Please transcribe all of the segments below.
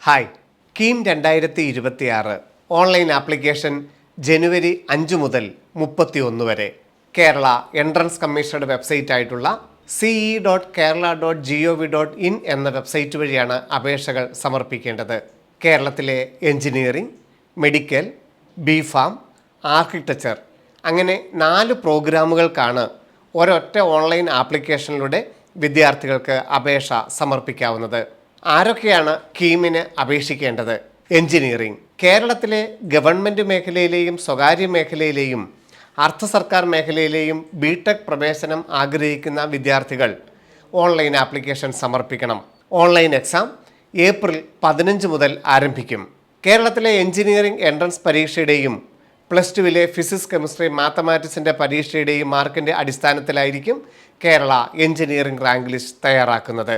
Hi, KEAM 2026 online application ജനുവരി 5 മുതൽ 31 വരെ Kerala entrance കമ്മീഷനുടെ website ആയിട്ടുള്ള ce.kerala.gov.in എന്ന വെബ്സൈറ്റ് വഴിയാണ് അപേക്ഷകൾ സമർപ്പിക്കേണ്ടത്. കേരളത്തിലെ എഞ്ചിനീയറിംഗ്, മെഡിക്കൽ, ബിഫാം, ആർക്കിടെക്ചർ അങ്ങനെ 4 പ്രോഗ്രാമുകൾക്കാണ് ഒരൊറ്റ ഓൺലൈൻ ആപ്ലിക്കേഷനിലൂടെ വിദ്യാർത്ഥികൾക്ക് അപേക്ഷ സമർപ്പിക്കാവുന്നത്. ആരൊക്കെയാണ് കീമിന് അപേക്ഷിക്കേണ്ടത്? എഞ്ചിനീയറിംഗ്. കേരളത്തിലെ ഗവൺമെൻറ് മേഖലയിലെയും സ്വകാര്യ മേഖലയിലെയും അർദ്ധ സർക്കാർ മേഖലയിലെയും ബിടെക് പ്രവേശനം ആഗ്രഹിക്കുന്ന വിദ്യാർത്ഥികൾ ഓൺലൈൻ ആപ്ലിക്കേഷൻ സമർപ്പിക്കണം. ഓൺലൈൻ എക്സാം ഏപ്രിൽ 15 മുതൽ ആരംഭിക്കും. കേരളത്തിലെ എഞ്ചിനീയറിംഗ് എൻട്രൻസ് പരീക്ഷയുടെയും പ്ലസ് ടുവിലെ ഫിസിക്സ്, കെമിസ്ട്രി, മാത്തമാറ്റിക്സിൻ്റെ പരീക്ഷയുടെയും മാർക്കിൻ്റെ അടിസ്ഥാനത്തിലായിരിക്കും കേരള എഞ്ചിനീയറിംഗ് റാങ്ക് ലിസ്റ്റ് തയ്യാറാക്കുന്നത്.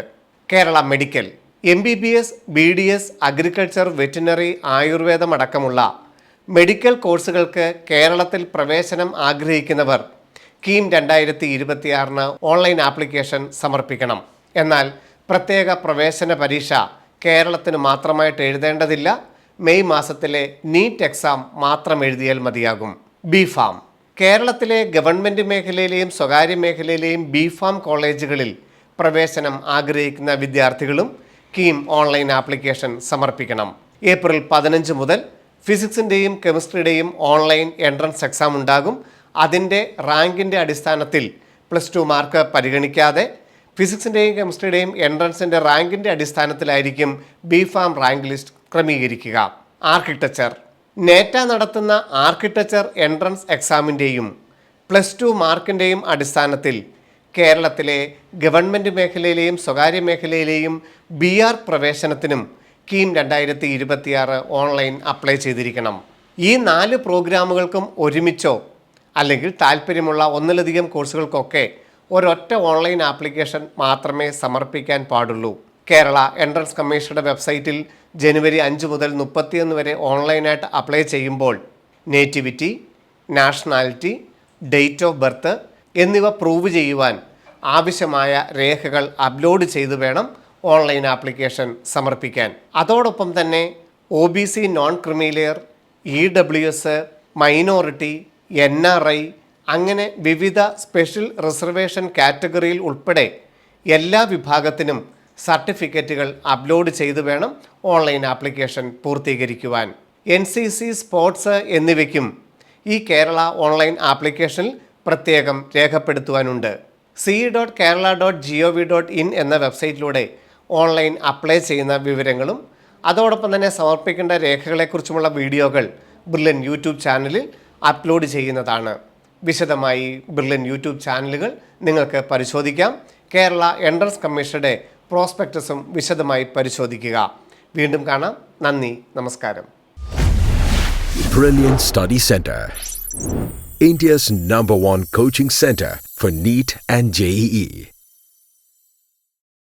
Kerala medical, MBBS, BDS, agriculture, veterinary, ആയുർവേദം അടക്കമുള്ള മെഡിക്കൽ കോഴ്സുകൾക്ക് കേരളത്തിൽ പ്രവേശനം ആഗ്രഹിക്കുന്നവർ കീം 2026 ഓൺലൈൻ ആപ്ലിക്കേഷൻ സമർപ്പിക്കണം. എന്നാൽ പ്രത്യേക പ്രവേശന പരീക്ഷ കേരളത്തിന് മാത്രമായിട്ട് എഴുതേണ്ടതില്ല. മെയ് മാസത്തിലെ നീറ്റ് എക്സാം മാത്രം എഴുതിയാൽ മതിയാകും. ബിഫാം. കേരളത്തിലെ ഗവൺമെൻറ് മേഖലയിലെയും സ്വകാര്യ മേഖലയിലെയും ബിഫാം കോളേജുകളിൽ പ്രവേശനം ആഗ്രഹിക്കുന്ന വിദ്യാർത്ഥികളും കീം ഓൺലൈൻ ആപ്ലിക്കേഷൻ സമർപ്പിക്കണം. ഏപ്രിൽ 15 മുതൽ ഫിസിക്സിൻ്റെയും കെമിസ്ട്രിയുടെയും ഓൺലൈൻ എൻട്രൻസ് എക്സാം ഉണ്ടാകും. അതിൻ്റെ റാങ്കിൻ്റെ അടിസ്ഥാനത്തിൽ പ്ലസ് 2 മാർക്ക് പരിഗണിക്കാതെ ഫിസിക്സിൻ്റെയും കെമിസ്ട്രിയുടെയും എൻട്രൻസിൻ്റെ റാങ്കിൻ്റെ അടിസ്ഥാനത്തിലായിരിക്കും ബിഫാം റാങ്ക് ലിസ്റ്റ് ക്രമീകരിക്കുക. ആർക്കിടെക്ചർ. നേറ്റ നടത്തുന്ന ആർക്കിടെക്ചർ എൻട്രൻസ് എക്സാമിൻ്റെയും പ്ലസ് 2 മാർക്കിൻ്റെയും അടിസ്ഥാനത്തിൽ കേരളത്തിലെ ഗവൺമെൻറ് മേഖലയിലെയും സ്വകാര്യ മേഖലയിലെയും BR പ്രവേശനത്തിനും കീം 2026 ഓൺലൈൻ അപ്ലൈ ചെയ്തിരിക്കണം. ഈ 4 പ്രോഗ്രാമുകൾക്കും ഒരുമിച്ചോ അല്ലെങ്കിൽ താല്പര്യമുള്ള ഒന്നിലധികം കോഴ്സുകൾക്കൊക്കെ ഒരൊറ്റ ഓൺലൈൻ ആപ്ലിക്കേഷൻ മാത്രമേ സമർപ്പിക്കാൻ പാടുള്ളൂ. കേരള എൻട്രൻസ് കമ്മീഷനുടെ വെബ്സൈറ്റിൽ ജനുവരി 5 മുതൽ 31 വരെ ഓൺലൈനായിട്ട് അപ്ലൈ ചെയ്യുമ്പോൾ nativity, nationality, date of birth എന്നിവ പ്രൂവ് ചെയ്യുവാൻ ആവശ്യമായ രേഖകൾ അപ്ലോഡ് ചെയ്ത് വേണം ഓൺലൈൻ ആപ്ലിക്കേഷൻ സമർപ്പിക്കാൻ. അതോടൊപ്പം തന്നെ OBC, non creamy layer, EWS, minority, NRI അങ്ങനെ വിവിധ സ്പെഷ്യൽ റിസർവേഷൻ കാറ്റഗറിയിൽ ഉൾപ്പെടെ എല്ലാ വിഭാഗത്തിനും സർട്ടിഫിക്കറ്റുകൾ അപ്ലോഡ് ചെയ്ത് വേണം ഓൺലൈൻ ആപ്ലിക്കേഷൻ പൂർത്തീകരിക്കുവാൻ. NCC, സ്പോർട്സ് എന്നിവയ്ക്കും ഈ കേരള ഓൺലൈൻ ആപ്ലിക്കേഷനിൽ പ്രത്യേകം രേഖപ്പെടുത്തുവാനുണ്ട്. ce.kerala.gov.in എന്ന വെബ്സൈറ്റിലൂടെ ഓൺലൈൻ അപ്ലൈ ചെയ്യുന്ന വിവരങ്ങളും അതോടൊപ്പം തന്നെ സമർപ്പിക്കേണ്ട രേഖകളെക്കുറിച്ചുമുള്ള വീഡിയോകൾ ബ്രില്യൻ യൂട്യൂബ് ചാനലിൽ അപ്ലോഡ് ചെയ്യുന്നതാണ്. വിശദമായി ബ്രില്യൻ യൂട്യൂബ് ചാനലുകൾ നിങ്ങൾക്ക് പരിശോധിക്കാം. കേരള എൻട്രൻസ് കമ്മീഷനുടെ പ്രോസ്പെക്ടസും വിശദമായി പരിശോധിക്കുക. വീണ്ടും കാണാം. നന്ദി, നമസ്കാരം. Brilliant Study Center, India's #1 coaching center for NEET and JEE.